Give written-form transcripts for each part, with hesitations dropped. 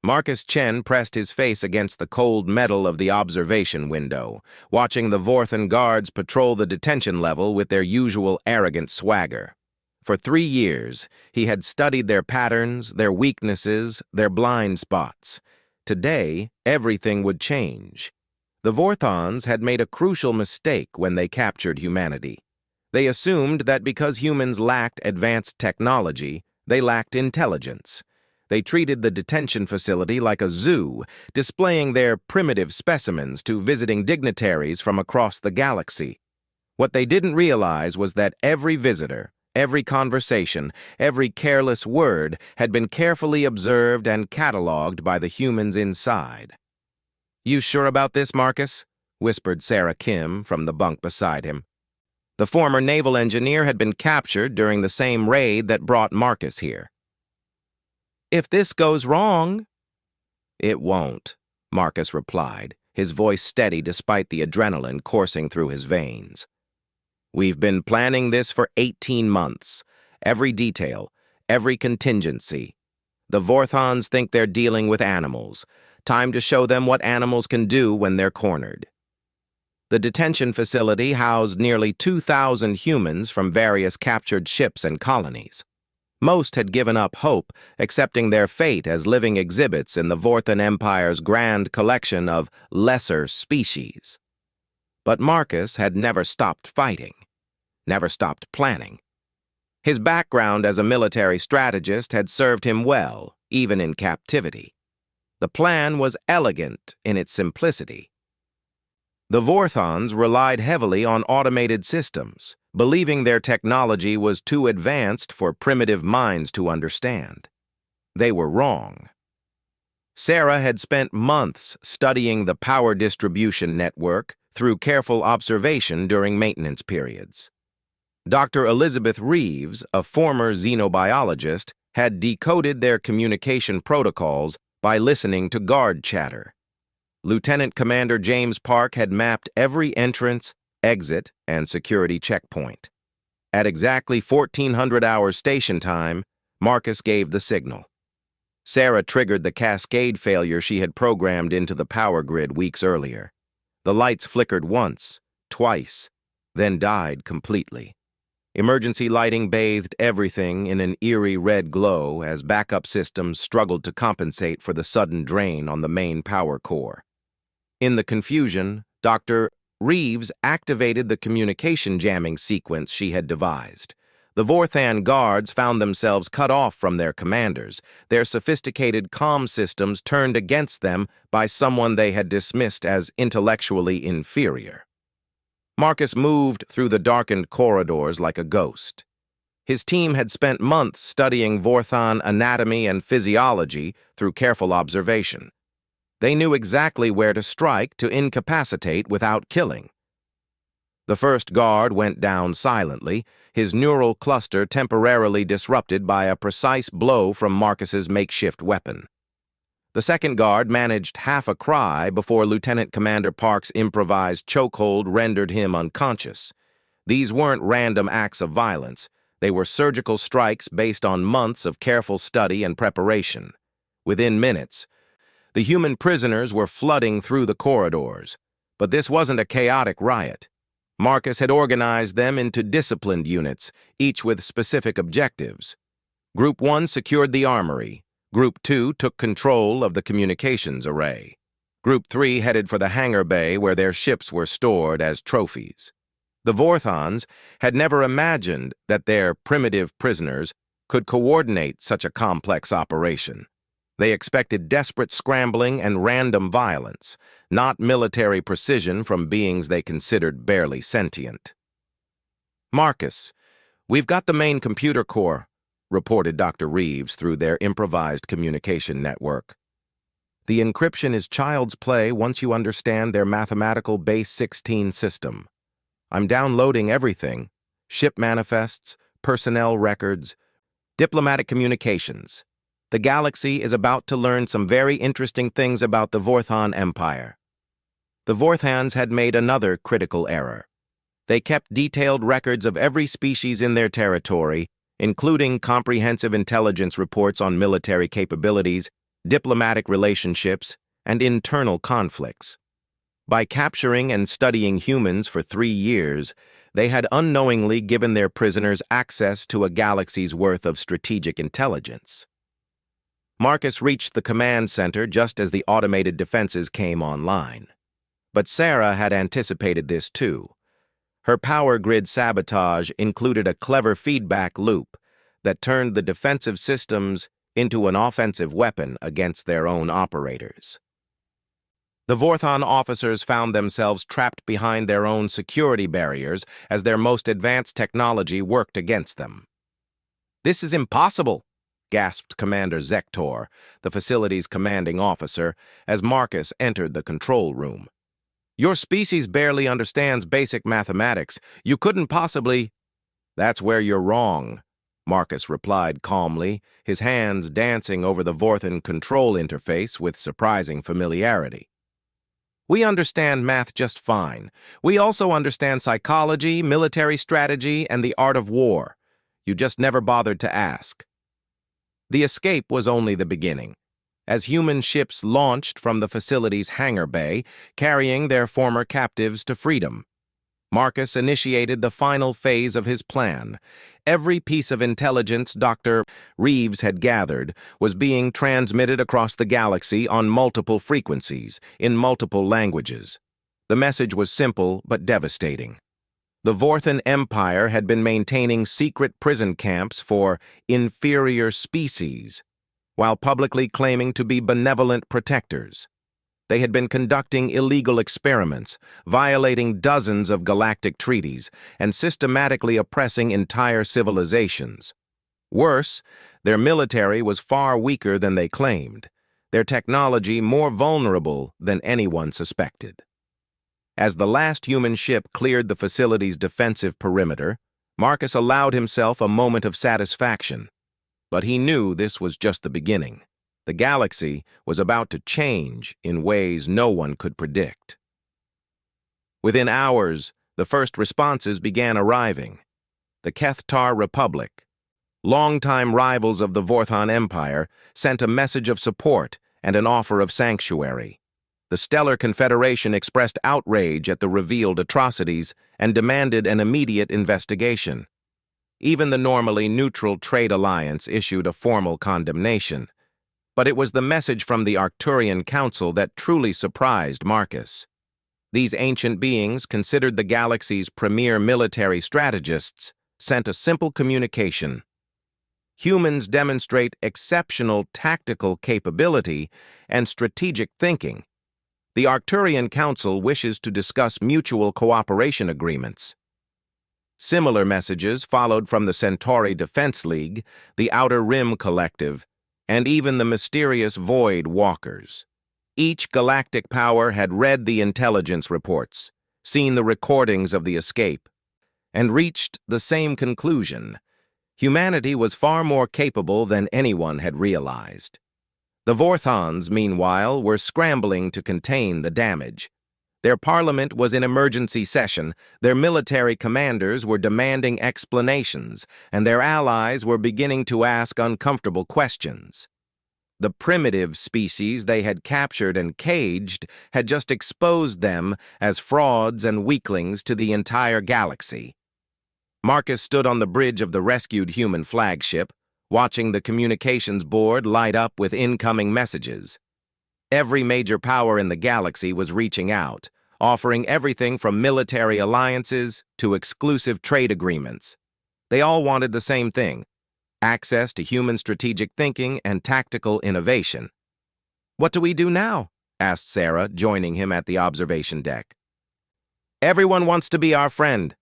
Marcus Chen pressed his face against the cold metal of the observation window, watching the Vorthan guards patrol the detention level with their usual arrogant swagger. For 3 years, he had studied their patterns, their weaknesses, their blind spots. Today, everything would change. The Vorthons had made a crucial mistake when they captured humanity. They assumed that because humans lacked advanced technology, they lacked intelligence. They treated the detention facility like a zoo, displaying their primitive specimens to visiting dignitaries from across the galaxy. What they didn't realize was that every visitor, every conversation, every careless word had been carefully observed and cataloged by the humans inside. "You sure about this, Marcus?" whispered Sarah Kim from the bunk beside him. The former naval engineer had been captured during the same raid that brought Marcus here. "If this goes wrong—" "It won't," Marcus replied, his voice steady despite the adrenaline coursing through his veins. "We've been planning this for 18 months. Every detail, every contingency. The Vorthons think they're dealing with animals. Time to show them what animals can do when they're cornered." The detention facility housed nearly 2,000 humans from various captured ships and colonies. Most had given up hope, accepting their fate as living exhibits in the Vorthan Empire's grand collection of lesser species. But Marcus had never stopped fighting, never stopped planning. His background as a military strategist had served him well, even in captivity. The plan was elegant in its simplicity. The Vorthons relied heavily on automated systems, believing their technology was too advanced for primitive minds to understand. They were wrong. Sarah had spent months studying the power distribution network through careful observation during maintenance periods. Dr. Elizabeth Reeves, a former xenobiologist, had decoded their communication protocols by listening to guard chatter. Lieutenant Commander James Park had mapped every entrance, exit, and security checkpoint. At exactly 1400 hours station time, Marcus gave the signal. Sarah triggered the cascade failure she had programmed into the power grid weeks earlier. The lights flickered once, twice, then died completely. Emergency lighting bathed everything in an eerie red glow as backup systems struggled to compensate for the sudden drain on the main power core. In the confusion, Dr. Reeves activated the communication jamming sequence she had devised. The Vorthan guards found themselves cut off from their commanders, their sophisticated comm systems turned against them by someone they had dismissed as intellectually inferior. Marcus moved through the darkened corridors like a ghost. His team had spent months studying Vorthan anatomy and physiology through careful observation. They knew exactly where to strike to incapacitate without killing. The first guard went down silently, his neural cluster temporarily disrupted by a precise blow from Marcus's makeshift weapon. The second guard managed half a cry before Lieutenant Commander Park's improvised chokehold rendered him unconscious. These weren't random acts of violence. They were surgical strikes based on months of careful study and preparation. Within minutes, the human prisoners were flooding through the corridors, but this wasn't a chaotic riot. Marcus had organized them into disciplined units, each with specific objectives. Group 1 secured the armory. Group 2 took control of the communications array. Group 3 headed for the hangar bay where their ships were stored as trophies. The Vorthons had never imagined that their primitive prisoners could coordinate such a complex operation. They expected desperate scrambling and random violence, not military precision from beings they considered barely sentient. "Marcus, we've got the main computer core," reported Dr. Reeves through their improvised communication network. "The encryption is child's play once you understand their mathematical base 16 system. I'm downloading everything: ship manifests, personnel records, diplomatic communications. The galaxy is about to learn some very interesting things about the Vorthan Empire." The Vorthans had made another critical error. They kept detailed records of every species in their territory, including comprehensive intelligence reports on military capabilities, diplomatic relationships, and internal conflicts. By capturing and studying humans for 3 years, they had unknowingly given their prisoners access to a galaxy's worth of strategic intelligence. Marcus reached the command center just as the automated defenses came online. But Sarah had anticipated this too. Her power grid sabotage included a clever feedback loop that turned the defensive systems into an offensive weapon against their own operators. The Vorthon officers found themselves trapped behind their own security barriers as their most advanced technology worked against them. "This is impossible," gasped Commander Zektor, the facility's commanding officer, as Marcus entered the control room. "Your species barely understands basic mathematics. You couldn't possibly—" "That's where you're wrong," Marcus replied calmly, his hands dancing over the Vorthon control interface with surprising familiarity. "We understand math just fine. We also understand psychology, military strategy, and the art of war. You just never bothered to ask." The escape was only the beginning. As human ships launched from the facility's hangar bay, carrying their former captives to freedom, Marcus initiated the final phase of his plan. Every piece of intelligence Dr. Reeves had gathered was being transmitted across the galaxy on multiple frequencies, in multiple languages. The message was simple but devastating. The Vorthon Empire had been maintaining secret prison camps for inferior species, while publicly claiming to be benevolent protectors. They had been conducting illegal experiments, violating dozens of galactic treaties, and systematically oppressing entire civilizations. Worse, their military was far weaker than they claimed, their technology more vulnerable than anyone suspected. As the last human ship cleared the facility's defensive perimeter, Marcus allowed himself a moment of satisfaction. But he knew this was just the beginning. The galaxy was about to change in ways no one could predict. Within hours, the first responses began arriving. The Kethtar Republic, longtime rivals of the Vorthon Empire, sent a message of support and an offer of sanctuary. The Stellar Confederation expressed outrage at the revealed atrocities and demanded an immediate investigation. Even the normally neutral Trade Alliance issued a formal condemnation. But it was the message from the Arcturian Council that truly surprised Marcus. These ancient beings, considered the galaxy's premier military strategists, sent a simple communication. Humans demonstrate exceptional tactical capability and strategic thinking. The Arcturian Council wishes to discuss mutual cooperation agreements. Similar messages followed from the Centauri Defense League, the Outer Rim Collective, and even the mysterious Void Walkers. Each galactic power had read the intelligence reports, seen the recordings of the escape, and reached the same conclusion. Humanity was far more capable than anyone had realized. The Vorthons, meanwhile, were scrambling to contain the damage. Their parliament was in emergency session, their military commanders were demanding explanations, and their allies were beginning to ask uncomfortable questions. The primitive species they had captured and caged had just exposed them as frauds and weaklings to the entire galaxy. Marcus stood on the bridge of the rescued human flagship, watching the communications board light up with incoming messages. Every major power in the galaxy was reaching out, offering everything from military alliances to exclusive trade agreements. They all wanted the same thing: access to human strategic thinking and tactical innovation. "What do we do now?" asked Sarah, joining him at the observation deck. "Everyone wants to be our friend."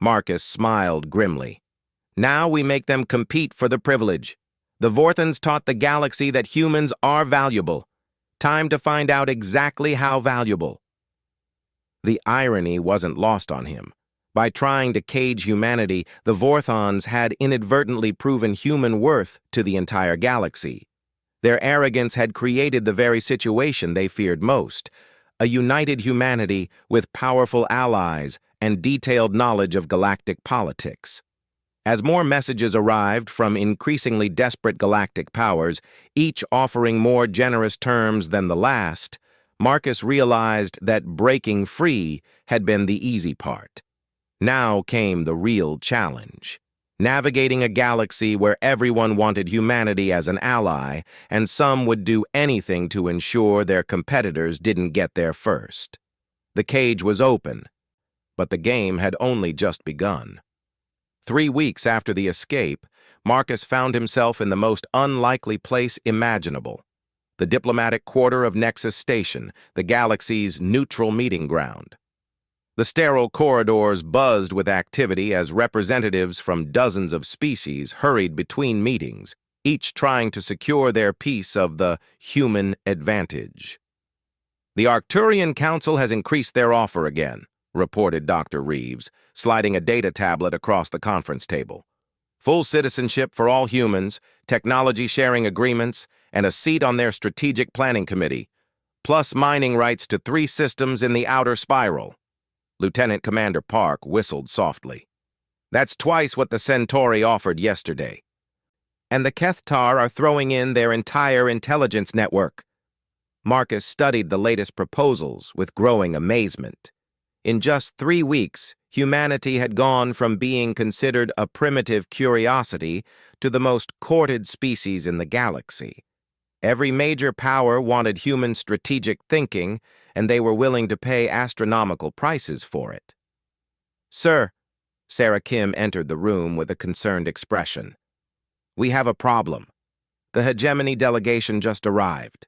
Marcus smiled grimly. "Now we make them compete for the privilege. The Vorthons taught the galaxy that humans are valuable. Time to find out exactly how valuable." The irony wasn't lost on him. By trying to cage humanity, the Vorthons had inadvertently proven human worth to the entire galaxy. Their arrogance had created the very situation they feared most: a united humanity with powerful allies and detailed knowledge of galactic politics. As more messages arrived from increasingly desperate galactic powers, each offering more generous terms than the last, Marcus realized that breaking free had been the easy part. Now came the real challenge. Navigating a galaxy where everyone wanted humanity as an ally, and some would do anything to ensure their competitors didn't get there first. The cage was open, but the game had only just begun. 3 weeks after the escape, Marcus found himself in the most unlikely place imaginable, the diplomatic quarter of Nexus Station, the galaxy's neutral meeting ground. The sterile corridors buzzed with activity as representatives from dozens of species hurried between meetings, each trying to secure their piece of the human advantage. "The Arcturian Council has increased their offer again," reported Dr. Reeves, sliding a data tablet across the conference table. "Full citizenship for all humans, technology-sharing agreements, and a seat on their strategic planning committee, plus mining rights to 3 systems in the outer spiral." Lieutenant Commander Park whistled softly. "That's twice what the Centauri offered yesterday. And the Kethtar are throwing in their entire intelligence network." Marcus studied the latest proposals with growing amazement. In just 3 weeks, humanity had gone from being considered a primitive curiosity to the most courted species in the galaxy. Every major power wanted human strategic thinking, and they were willing to pay astronomical prices for it. "Sir," Sarah Kim entered the room with a concerned expression. "We have a problem. The hegemony delegation just arrived."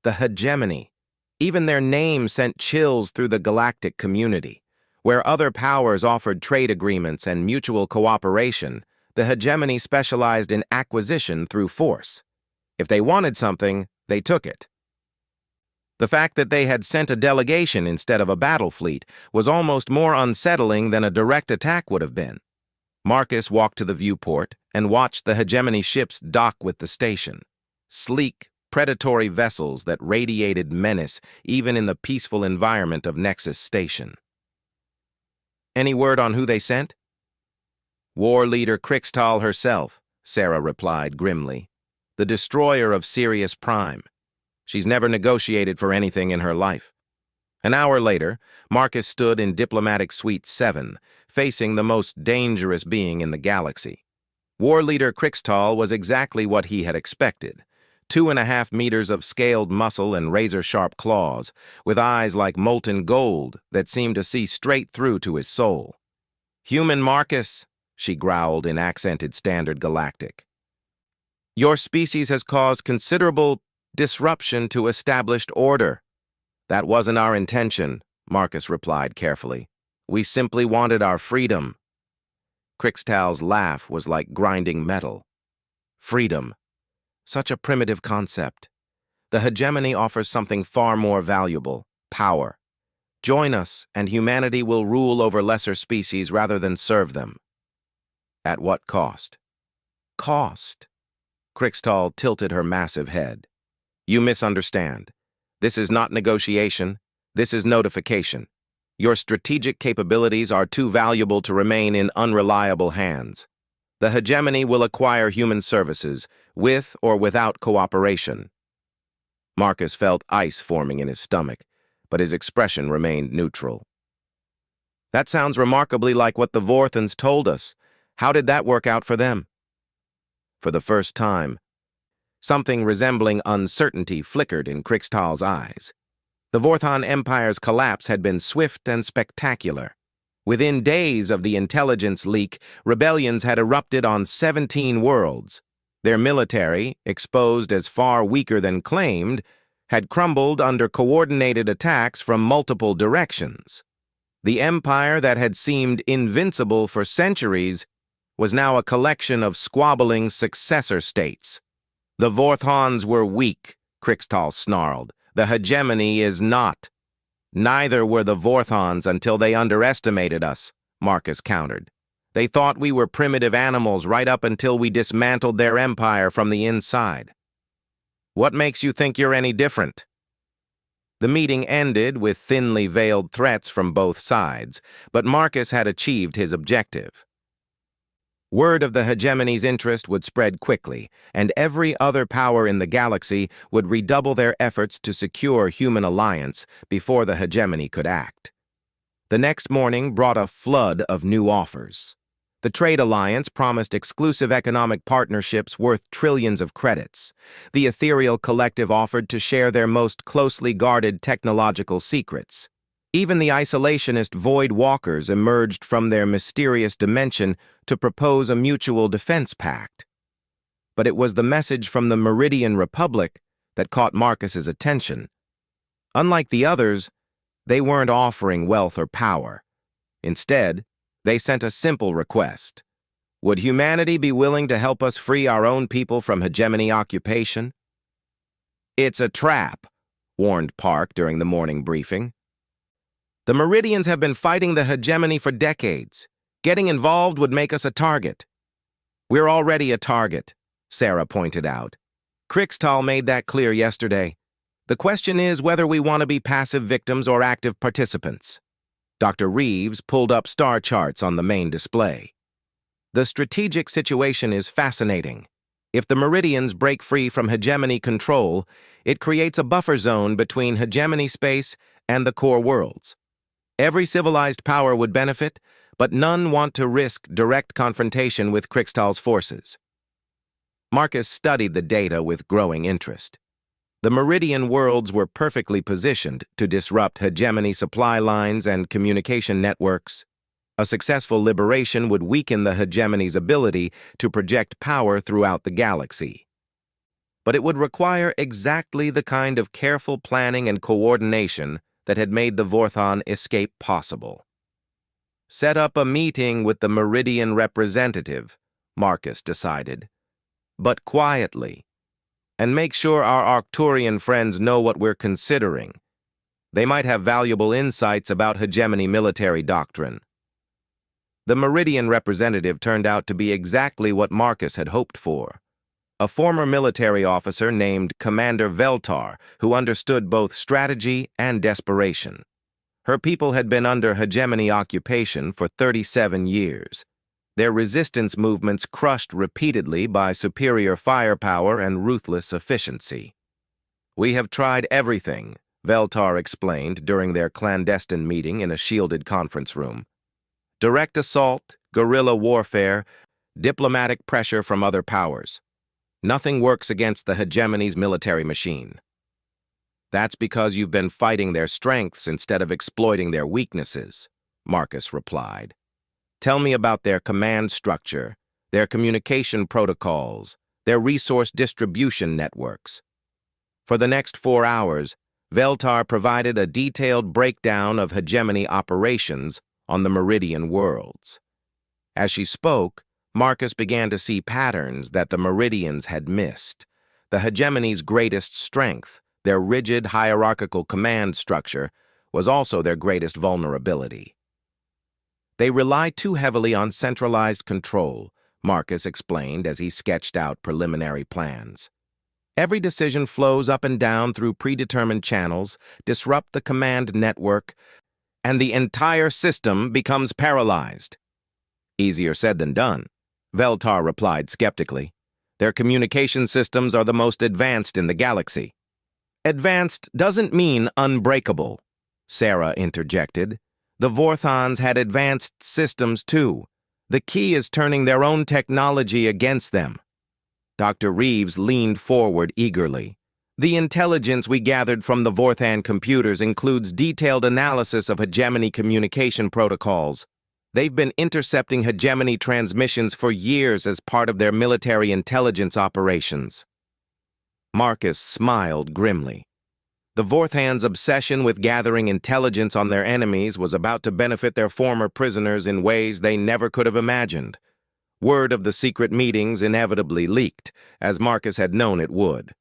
The hegemony. Even their name sent chills through the galactic community. Where other powers offered trade agreements and mutual cooperation, the hegemony specialized in acquisition through force. If they wanted something, they took it. The fact that they had sent a delegation instead of a battle fleet was almost more unsettling than a direct attack would have been. Marcus walked to the viewport and watched the hegemony ships dock with the station. Sleek, predatory vessels that radiated menace even in the peaceful environment of Nexus Station. "Any word on who they sent?" "War leader Crixtal herself," Sarah replied grimly. "The destroyer of Sirius Prime. She's never negotiated for anything in her life." An hour later, Marcus stood in Diplomatic Suite 7, facing the most dangerous being in the galaxy. War leader Crixtal was exactly what he had expected. 2.5 meters of scaled muscle and razor-sharp claws, with eyes like molten gold that seemed to see straight through to his soul. "Human Marcus," she growled in accented Standard Galactic. "Your species has caused considerable disruption to established order." "That wasn't our intention," Marcus replied carefully. "We simply wanted our freedom." Crixtal's laugh was like grinding metal. Freedom. Such a primitive concept. The hegemony offers something far more valuable: power. Join us, and humanity will rule over lesser species rather than serve them. At what cost? Cost? Crixtal tilted her massive head. "You misunderstand. This is not negotiation. This is notification. Your strategic capabilities are too valuable to remain in unreliable hands. The hegemony will acquire human services, with or without cooperation." Marcus felt ice forming in his stomach, but his expression remained neutral. "That sounds remarkably like what the Vorthans told us. How did that work out for them?" For the first time, something resembling uncertainty flickered in Crixtal's eyes. The Vorthon Empire's collapse had been swift and spectacular. Within days of the intelligence leak, rebellions had erupted on 17 worlds. Their military, exposed as far weaker than claimed, had crumbled under coordinated attacks from multiple directions. The empire that had seemed invincible for centuries was now a collection of squabbling successor states. "The Vorthons were weak," Crixtal snarled. "The hegemony is not." "Neither were the Vorthons until they underestimated us," Marcus countered. "They thought we were primitive animals right up until we dismantled their empire from the inside." "What makes you think you're any different?" The meeting ended with thinly veiled threats from both sides, but Marcus had achieved his objective. Word of the hegemony's interest would spread quickly, and every other power in the galaxy would redouble their efforts to secure human alliance before the hegemony could act. The next morning brought a flood of new offers. The trade alliance promised exclusive economic partnerships worth trillions of credits. The ethereal collective offered to share their most closely guarded technological secrets. Even the isolationist Void Walkers emerged from their mysterious dimension to propose a mutual defense pact. But it was the message from the Meridian Republic that caught Marcus's attention. Unlike the others, they weren't offering wealth or power. Instead, they sent a simple request. Would humanity be willing to help us free our own people from hegemony occupation? "It's a trap," warned Park during the morning briefing. "The Meridians have been fighting the hegemony for decades. Getting involved would make us a target." "We're already a target," Sarah pointed out. "Crixtal made that clear yesterday. The question is whether we want to be passive victims or active participants." Dr. Reeves pulled up star charts on the main display. "The strategic situation is fascinating. If the Meridians break free from hegemony control, it creates a buffer zone between hegemony space and the core worlds. Every civilized power would benefit, but none want to risk direct confrontation with Crixtal's forces." Marcus studied the data with growing interest. The Meridian worlds were perfectly positioned to disrupt hegemony supply lines and communication networks. A successful liberation would weaken the hegemony's ability to project power throughout the galaxy. But it would require exactly the kind of careful planning and coordination that had made the Vorthon escape possible. "Set up a meeting with the Meridian representative," Marcus decided, "but quietly. And make sure our Arcturian friends know what we're considering. They might have valuable insights about hegemony military doctrine." The Meridian representative turned out to be exactly what Marcus had hoped for. A former military officer named Commander Veltar, who understood both strategy and desperation. Her people had been under hegemony occupation for 37 years. Their resistance movements crushed repeatedly by superior firepower and ruthless efficiency. "We have tried everything," Veltar explained during their clandestine meeting in a shielded conference room. "Direct assault, guerrilla warfare, diplomatic pressure from other powers. Nothing works against the hegemony's military machine." "That's because you've been fighting their strengths instead of exploiting their weaknesses," Marcus replied. "Tell me about their command structure, their communication protocols, their resource distribution networks." For the next 4 hours, Veltar provided a detailed breakdown of hegemony operations on the Meridian worlds. As she spoke, Marcus began to see patterns that the Meridians had missed. The hegemony's greatest strength, their rigid hierarchical command structure, was also their greatest vulnerability. "They rely too heavily on centralized control," Marcus explained as he sketched out preliminary plans. "Every decision flows up and down through predetermined channels, disrupt the command network, and the entire system becomes paralyzed." "Easier said than done," Veltar replied skeptically. "Their communication systems are the most advanced in the galaxy." "Advanced doesn't mean unbreakable," Sarah interjected. "The Vorthons had advanced systems too. The key is turning their own technology against them." Dr. Reeves leaned forward eagerly. "The intelligence we gathered from the Vorthan computers includes detailed analysis of hegemony communication protocols. They've been intercepting hegemony transmissions for years as part of their military intelligence operations." Marcus smiled grimly. The Vorthans' obsession with gathering intelligence on their enemies was about to benefit their former prisoners in ways they never could have imagined. Word of the secret meetings inevitably leaked, as Marcus had known it would.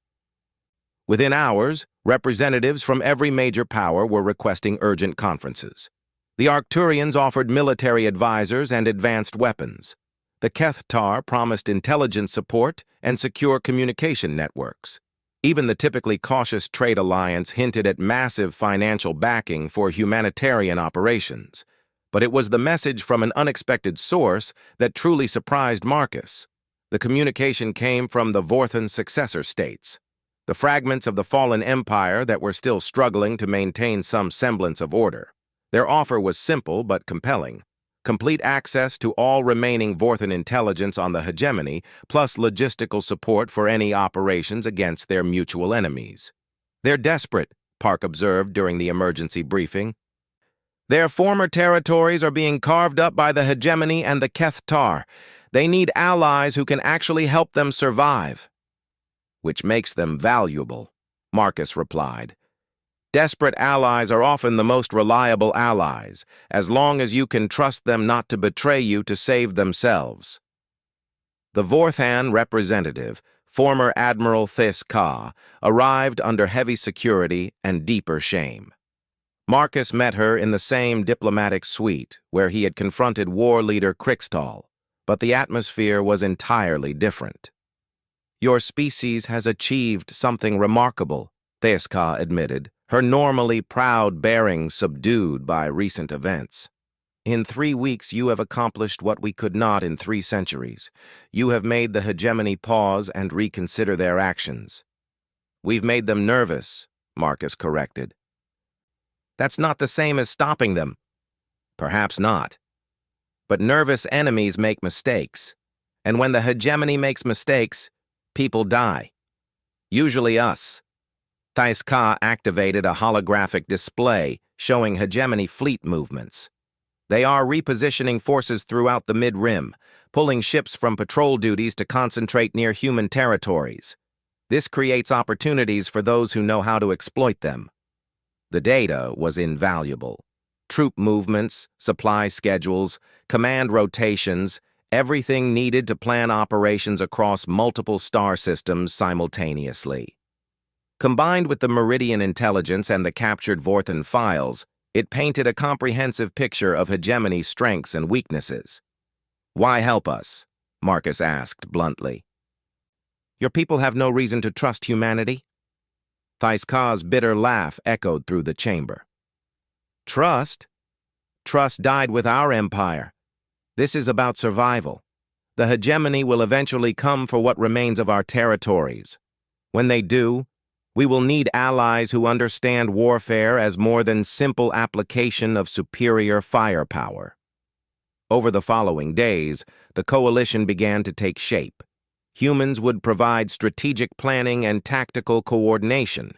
Within hours, representatives from every major power were requesting urgent conferences. The Arcturians offered military advisors and advanced weapons. The Kethtar promised intelligence support and secure communication networks. Even the typically cautious trade alliance hinted at massive financial backing for humanitarian operations. But it was the message from an unexpected source that truly surprised Marcus. The communication came from the Vorthan successor states, the fragments of the fallen empire that were still struggling to maintain some semblance of order. Their offer was simple but compelling: complete access to all remaining Vorthan intelligence on the hegemony, plus logistical support for any operations against their mutual enemies. "They're desperate," Park observed during the emergency briefing. "Their former territories are being carved up by the hegemony and the Kethtar. They need allies who can actually help them survive." "Which makes them valuable," Marcus replied. "Desperate allies are often the most reliable allies, as long as you can trust them not to betray you to save themselves." The Vorthan representative, former Admiral Thys Ka, arrived under heavy security and deeper shame. Marcus met her in the same diplomatic suite where he had confronted war leader Krixtal, but the atmosphere was entirely different. "Your species has achieved something remarkable," Thys Ka admitted, her normally proud bearing subdued by recent events. "In 3 weeks you have accomplished what we could not in 3 centuries. You have made the hegemony pause and reconsider their actions." "We've made them nervous," Marcus corrected. "That's not the same as stopping them." "Perhaps not. But nervous enemies make mistakes. And when the hegemony makes mistakes, people die. Usually us." Thys Ka activated a holographic display showing hegemony fleet movements. "They are repositioning forces throughout the Mid-Rim, pulling ships from patrol duties to concentrate near human territories. This creates opportunities for those who know how to exploit them." The data was invaluable. Troop movements, supply schedules, command rotations, everything needed to plan operations across multiple star systems simultaneously. Combined with the Meridian intelligence and the captured Vorthan files, it painted a comprehensive picture of hegemony's strengths and weaknesses. "Why help us?" Marcus asked bluntly. "Your people have no reason to trust humanity?" Thys Ka's bitter laugh echoed through the chamber. "Trust? Trust died with our empire. This is about survival. The hegemony will eventually come for what remains of our territories. When they do, we will need allies who understand warfare as more than simple application of superior firepower." Over the following days, the coalition began to take shape. Humans would provide strategic planning and tactical coordination.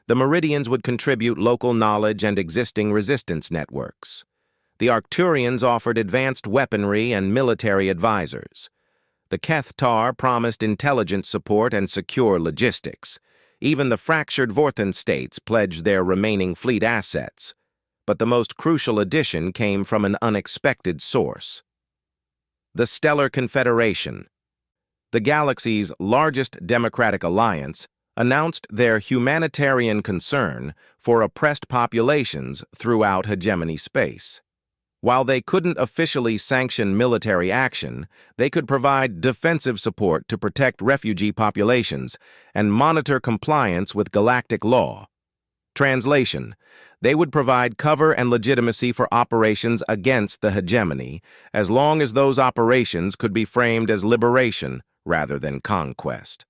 The Meridians would contribute local knowledge and existing resistance networks. The Arcturians offered advanced weaponry and military advisors. The Kethtar promised intelligence support and secure logistics. Even the fractured Vorthan states pledged their remaining fleet assets. But the most crucial addition came from an unexpected source: the Stellar Confederation. The galaxy's largest democratic alliance announced their humanitarian concern for oppressed populations throughout hegemony space. While they couldn't officially sanction military action, they could provide defensive support to protect refugee populations and monitor compliance with galactic law. Translation: they would provide cover and legitimacy for operations against the hegemony, as long as those operations could be framed as liberation rather than conquest.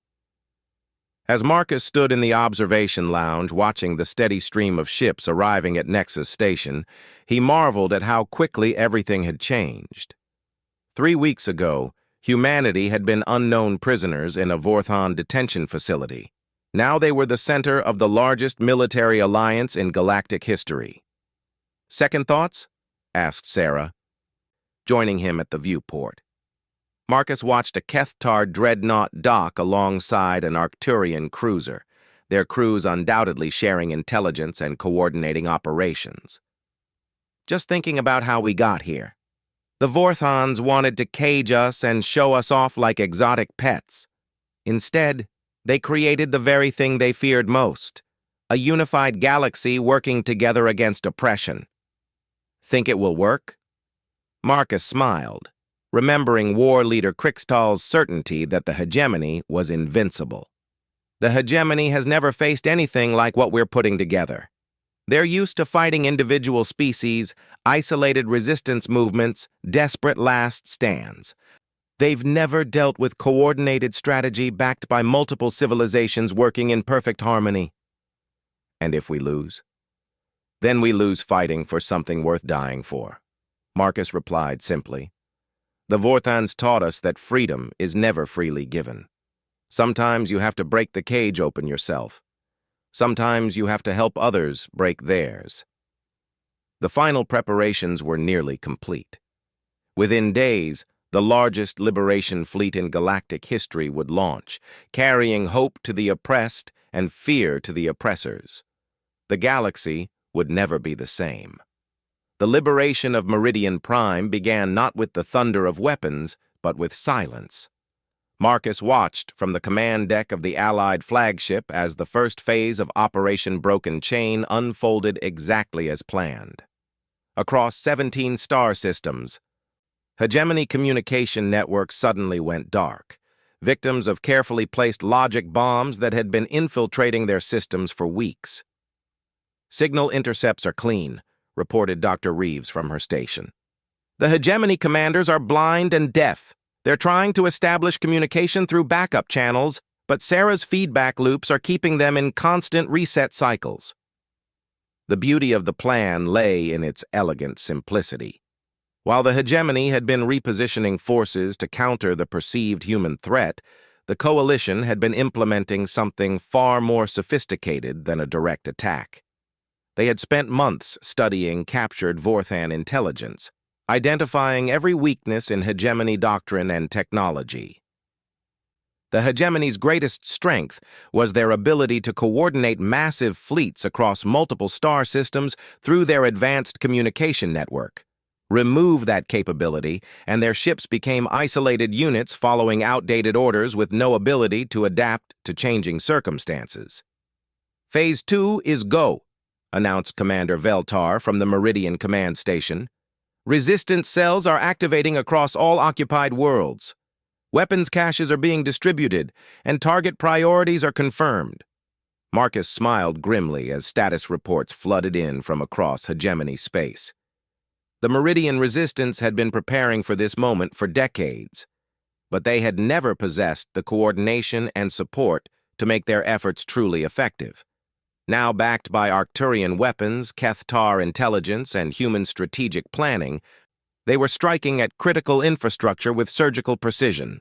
As Marcus stood in the observation lounge watching the steady stream of ships arriving at Nexus Station, he marveled at how quickly everything had changed. 3 weeks ago, humanity had been unknown prisoners in a Vorthan detention facility. Now they were the center of the largest military alliance in galactic history. "Second thoughts?" asked Sarah, joining him at the viewport. Marcus watched a Kethtar dreadnought dock alongside an Arcturian cruiser, their crews undoubtedly sharing intelligence and coordinating operations. "Just thinking about how we got here. The Vorthans wanted to cage us and show us off like exotic pets. Instead, they created the very thing they feared most: a unified galaxy working together against oppression. Think it will work?" Marcus smiled, remembering war leader Krixtal's certainty that the hegemony was invincible. "The hegemony has never faced anything like what we're putting together. They're used to fighting individual species, isolated resistance movements, desperate last stands. They've never dealt with coordinated strategy backed by multiple civilizations working in perfect harmony. And if we lose? Then we lose fighting for something worth dying for. Marcus replied simply. The Vorthans taught us that freedom is never freely given. Sometimes you have to break the cage open yourself. Sometimes you have to help others break theirs. The final preparations were nearly complete. Within days, the largest liberation fleet in galactic history would launch, carrying hope to the oppressed and fear to the oppressors. The galaxy would never be the same. The liberation of Meridian Prime began not with the thunder of weapons, but with silence. Marcus watched from the command deck of the Allied flagship as the first phase of Operation Broken Chain unfolded exactly as planned. Across 17 star systems, hegemony communication networks suddenly went dark, victims of carefully placed logic bombs that had been infiltrating their systems for weeks. Signal intercepts are clean, reported Dr. Reeves from her station. The hegemony commanders are blind and deaf. They're trying to establish communication through backup channels, but Sarah's feedback loops are keeping them in constant reset cycles. The beauty of the plan lay in its elegant simplicity. While the hegemony had been repositioning forces to counter the perceived human threat, the coalition had been implementing something far more sophisticated than a direct attack. They had spent months studying captured Vorthan intelligence, identifying every weakness in hegemony doctrine and technology. The hegemony's greatest strength was their ability to coordinate massive fleets across multiple star systems through their advanced communication network. Remove that capability, and their ships became isolated units following outdated orders with no ability to adapt to changing circumstances. Phase 2 is go, announced Commander Veltar from the Meridian Command Station. Resistance cells are activating across all occupied worlds. Weapons caches are being distributed, and target priorities are confirmed. Marcus smiled grimly as status reports flooded in from across hegemony space. The Meridian Resistance had been preparing for this moment for decades, but they had never possessed the coordination and support to make their efforts truly effective. Now backed by Arcturian weapons, Kethtar intelligence, and human strategic planning, they were striking at critical infrastructure with surgical precision.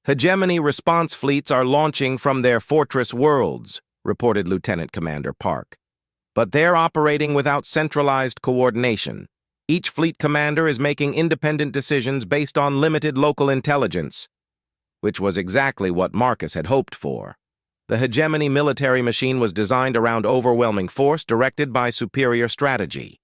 Hegemony response fleets are launching from their fortress worlds, reported Lieutenant Commander Park. But they're operating without centralized coordination. Each fleet commander is making independent decisions based on limited local intelligence, which was exactly what Marcus had hoped for. The hegemony military machine was designed around overwhelming force directed by superior strategy.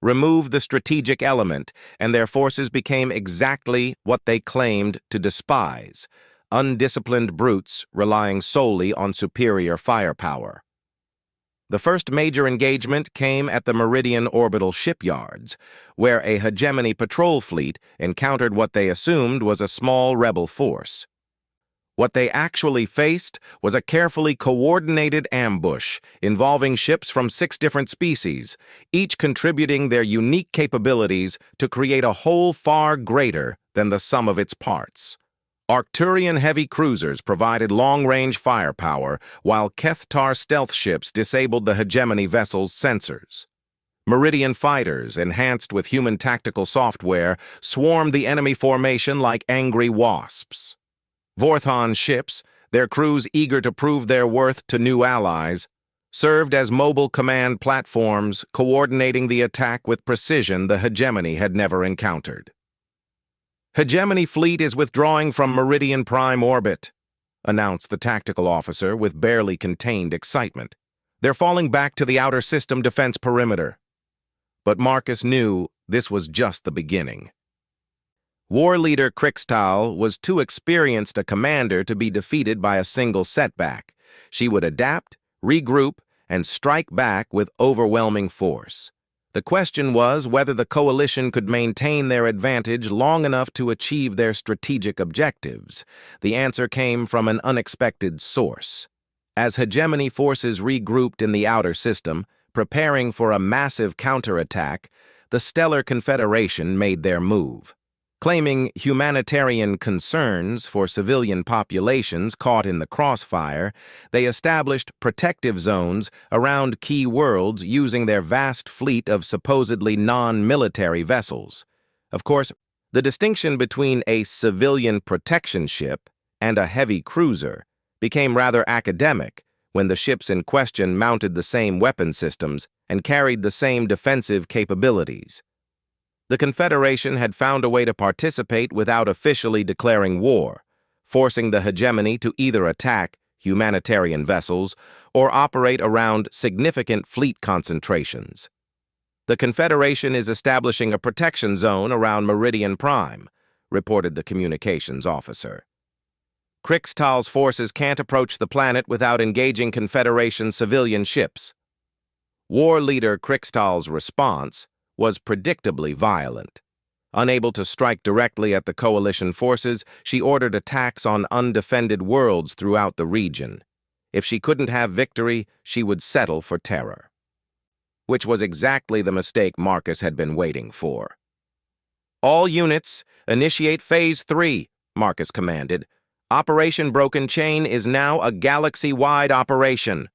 Remove the strategic element, and their forces became exactly what they claimed to despise: undisciplined brutes relying solely on superior firepower. The first major engagement came at the Meridian orbital shipyards, where a hegemony patrol fleet encountered what they assumed was a small rebel force. What they actually faced was a carefully coordinated ambush involving ships from 6 different species, each contributing their unique capabilities to create a whole far greater than the sum of its parts. Arcturian heavy cruisers provided long-range firepower, while Kethtar stealth ships disabled the hegemony vessel's sensors. Meridian fighters, enhanced with human tactical software, swarmed the enemy formation like angry wasps. Vorthon ships, their crews eager to prove their worth to new allies, served as mobile command platforms, coordinating the attack with precision the hegemony had never encountered. Hegemony fleet is withdrawing from Meridian Prime orbit, announced the tactical officer with barely contained excitement. They're falling back to the outer system defense perimeter. But Marcus knew this was just the beginning. War leader Krixtal was too experienced a commander to be defeated by a single setback. She would adapt, regroup, and strike back with overwhelming force. The question was whether the coalition could maintain their advantage long enough to achieve their strategic objectives. The answer came from an unexpected source. As hegemony forces regrouped in the outer system, preparing for a massive counterattack, the Stellar Confederation made their move. Claiming humanitarian concerns for civilian populations caught in the crossfire, they established protective zones around key worlds using their vast fleet of supposedly non-military vessels. Of course, the distinction between a civilian protection ship and a heavy cruiser became rather academic when the ships in question mounted the same weapon systems and carried the same defensive capabilities. The Confederation had found a way to participate without officially declaring war, forcing the hegemony to either attack humanitarian vessels or operate around significant fleet concentrations. The Confederation is establishing a protection zone around Meridian Prime, reported the communications officer. Krixtal's forces can't approach the planet without engaging Confederation civilian ships. War leader Krixtal's response was predictably violent. Unable to strike directly at the coalition forces, she ordered attacks on undefended worlds throughout the region. If she couldn't have victory, she would settle for terror. Which was exactly the mistake Marcus had been waiting for. "All units, initiate Phase 3, Marcus commanded. Operation Broken Chain is now a galaxy-wide operation."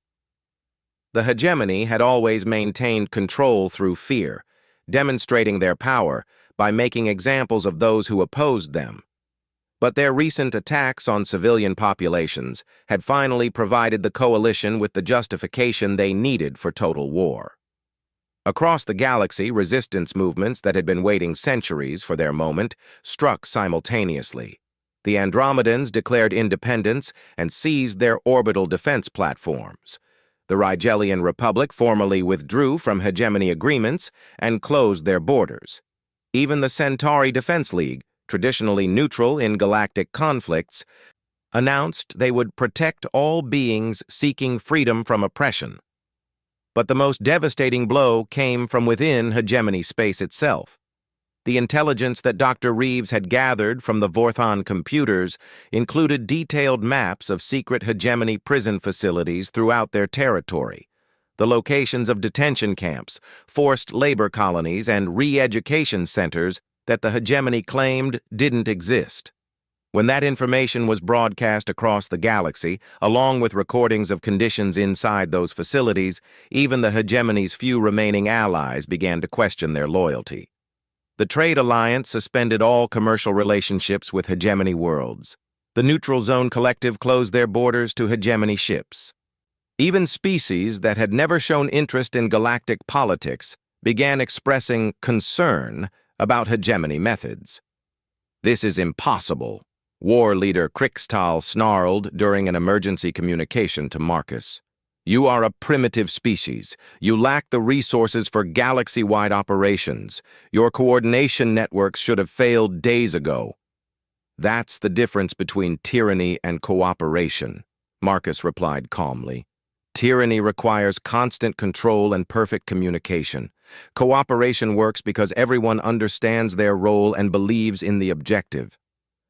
The hegemony had always maintained control through fear, demonstrating their power by making examples of those who opposed them. But their recent attacks on civilian populations had finally provided the coalition with the justification they needed for total war. Across the galaxy, resistance movements that had been waiting centuries for their moment struck simultaneously. The Andromedans declared independence and seized their orbital defense platforms. The Rigelian Republic formally withdrew from hegemony agreements and closed their borders. Even the Centauri Defense League, traditionally neutral in galactic conflicts, announced they would protect all beings seeking freedom from oppression. But the most devastating blow came from within hegemony space itself. The intelligence that Dr. Reeves had gathered from the Vorthon computers included detailed maps of secret hegemony prison facilities throughout their territory, the locations of detention camps, forced labor colonies, and re-education centers that the hegemony claimed didn't exist. When that information was broadcast across the galaxy, along with recordings of conditions inside those facilities, even the hegemony's few remaining allies began to question their loyalty. The Trade Alliance suspended all commercial relationships with hegemony worlds. The Neutral Zone Collective closed their borders to hegemony ships. Even species that had never shown interest in galactic politics began expressing concern about hegemony methods. "This is impossible," War leader Krixtal snarled during an emergency communication to Marcus. "You are a primitive species. You lack the resources for galaxy-wide operations. Your coordination networks should have failed days ago." "That's the difference between tyranny and cooperation," Marcus replied calmly. "Tyranny requires constant control and perfect communication. Cooperation works because everyone understands their role and believes in the objective.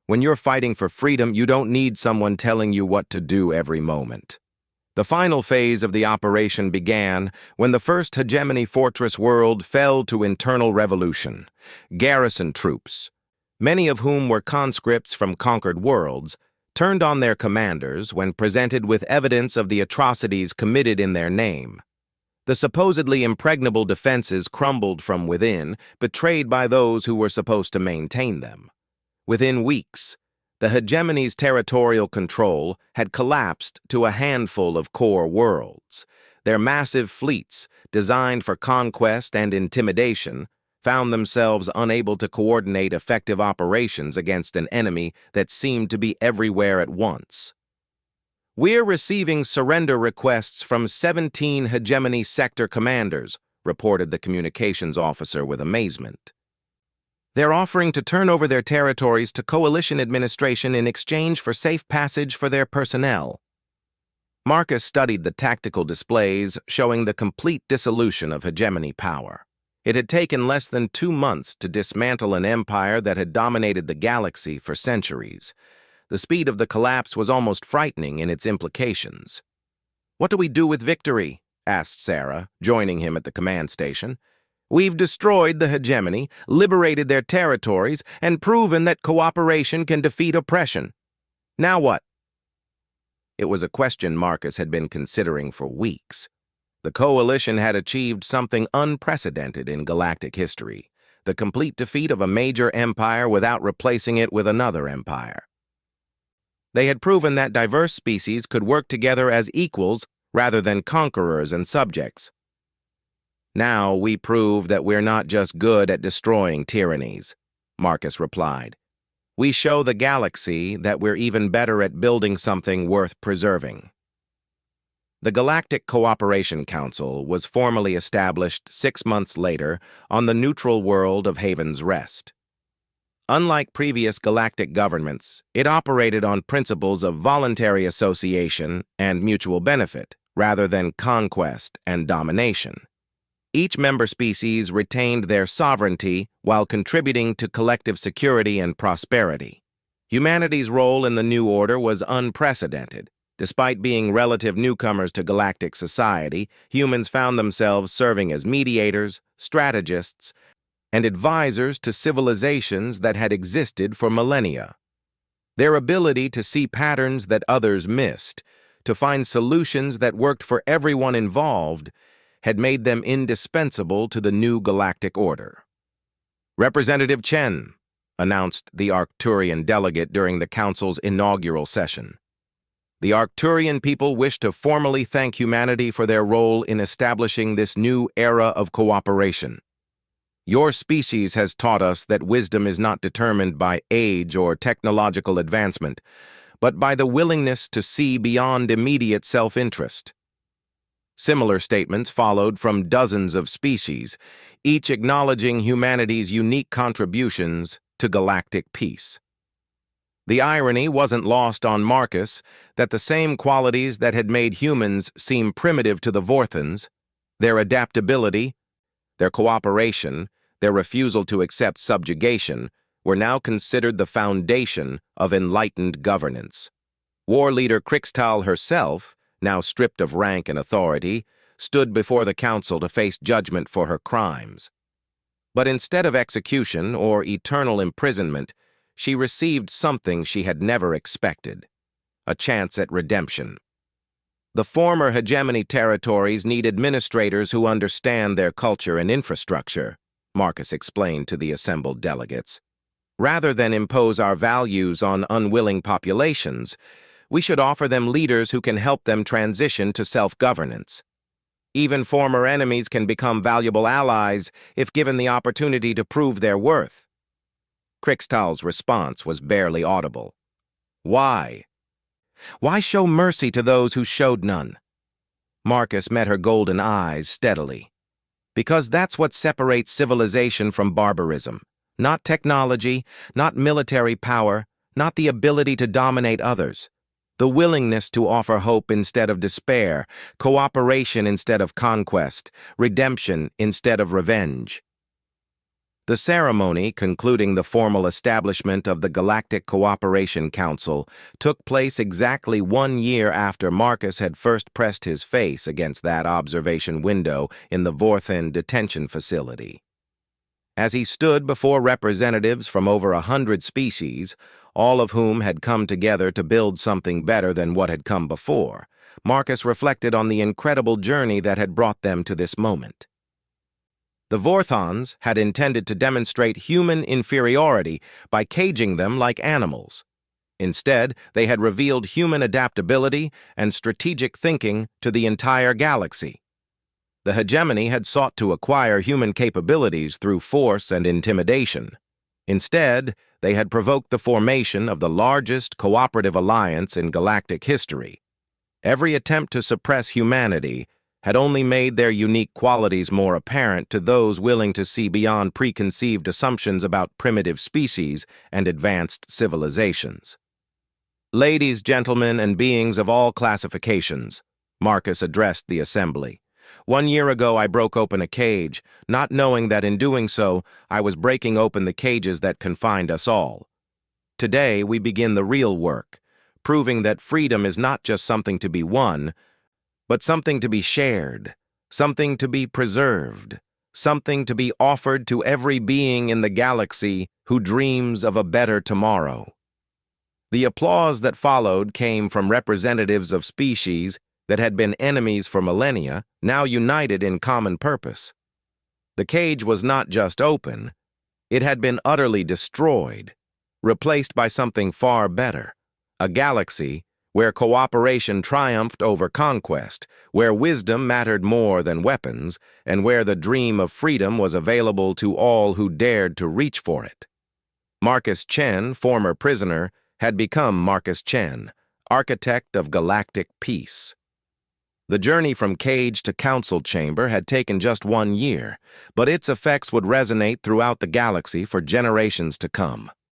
When you're fighting for freedom, you don't need someone telling you what to do every moment." The final phase of the operation began when the first hegemony fortress world fell to internal revolution. Garrison troops, many of whom were conscripts from conquered worlds, turned on their commanders when presented with evidence of the atrocities committed in their name. The supposedly impregnable defenses crumbled from within, betrayed by those who were supposed to maintain them. Within weeks, the hegemony's territorial control had collapsed to a handful of core worlds. Their massive fleets, designed for conquest and intimidation, found themselves unable to coordinate effective operations against an enemy that seemed to be everywhere at once. "We're receiving surrender requests from 17 hegemony sector commanders," reported the communications officer with amazement. "They're offering to turn over their territories to coalition administration in exchange for safe passage for their personnel." Marcus studied the tactical displays showing the complete dissolution of hegemony power. It had taken less than 2 months to dismantle an empire that had dominated the galaxy for centuries. The speed of the collapse was almost frightening in its implications. "What do we do with victory?" asked Sarah, joining him at the command station. "We've destroyed the hegemony, liberated their territories, and proven that cooperation can defeat oppression. Now what?" It was a question Marcus had been considering for weeks. The coalition had achieved something unprecedented in galactic history, the complete defeat of a major empire without replacing it with another empire. They had proven that diverse species could work together as equals rather than conquerors and subjects. "Now we prove that we're not just good at destroying tyrannies," Marcus replied. "We show the galaxy that we're even better at building something worth preserving." The Galactic Cooperation Council was formally established 6 months later on the neutral world of Haven's Rest. Unlike previous galactic governments, it operated on principles of voluntary association and mutual benefit, rather than conquest and domination. Each member species retained their sovereignty while contributing to collective security and prosperity. Humanity's role in the new order was unprecedented. Despite being relative newcomers to galactic society, humans found themselves serving as mediators, strategists, and advisors to civilizations that had existed for millennia. Their ability to see patterns that others missed, to find solutions that worked for everyone involved, had made them indispensable to the new galactic order. "Representative Chen," announced the Arcturian delegate during the council's inaugural session. "The Arcturian people wish to formally thank humanity for their role in establishing this new era of cooperation. Your species has taught us that wisdom is not determined by age or technological advancement, but by the willingness to see beyond immediate self-interest." Similar statements followed from dozens of species, each acknowledging humanity's unique contributions to galactic peace. The irony wasn't lost on Marcus that the same qualities that had made humans seem primitive to the Vorthans, their adaptability, their cooperation, their refusal to accept subjugation, were now considered the foundation of enlightened governance. War leader Krixtal herself, now stripped of rank and authority, stood before the council to face judgment for her crimes. But instead of execution or eternal imprisonment, she received something she had never expected: a chance at redemption. The former hegemony territories need administrators who understand their culture and infrastructure, Marcus explained to the assembled delegates. Rather than impose our values on unwilling populations, we should offer them leaders who can help them transition to self-governance. Even former enemies can become valuable allies if given the opportunity to prove their worth. Krixtal's response was barely audible. "Why? Why show mercy to those who showed none?" Marcus met her golden eyes steadily. "Because that's what separates civilization from barbarism. Not technology, not military power, not the ability to dominate others. The willingness to offer hope instead of despair, cooperation instead of conquest, redemption instead of revenge." The ceremony concluding the formal establishment of the Galactic Cooperation Council took place exactly 1 year after Marcus had first pressed his face against that observation window in the Vorthan detention facility. As he stood before representatives from over 100 species, all of whom had come together to build something better than what had come before, Marcus reflected on the incredible journey that had brought them to this moment. The Vorthans had intended to demonstrate human inferiority by caging them like animals. Instead, they had revealed human adaptability and strategic thinking to the entire galaxy. The hegemony had sought to acquire human capabilities through force and intimidation. Instead, they had provoked the formation of the largest cooperative alliance in galactic history. Every attempt to suppress humanity had only made their unique qualities more apparent to those willing to see beyond preconceived assumptions about primitive species and advanced civilizations. "Ladies, gentlemen, and beings of all classifications," Marcus addressed the assembly. "1 year ago I broke open a cage, not knowing that in doing so I was breaking open the cages that confined us all. Today we begin the real work, proving that freedom is not just something to be won, but something to be shared, something to be preserved, something to be offered to every being in the galaxy who dreams of a better tomorrow. The applause that followed came from representatives of species that had been enemies for millennia, now united in common purpose. The cage was not just open, it had been utterly destroyed, replaced by something far better, a galaxy where cooperation triumphed over conquest, where wisdom mattered more than weapons, and where the dream of freedom was available to all who dared to reach for it. Marcus Chen, former prisoner, had become Marcus Chen, architect of galactic peace. The journey from cage to council chamber had taken just 1 year, but its effects would resonate throughout the galaxy for generations to come.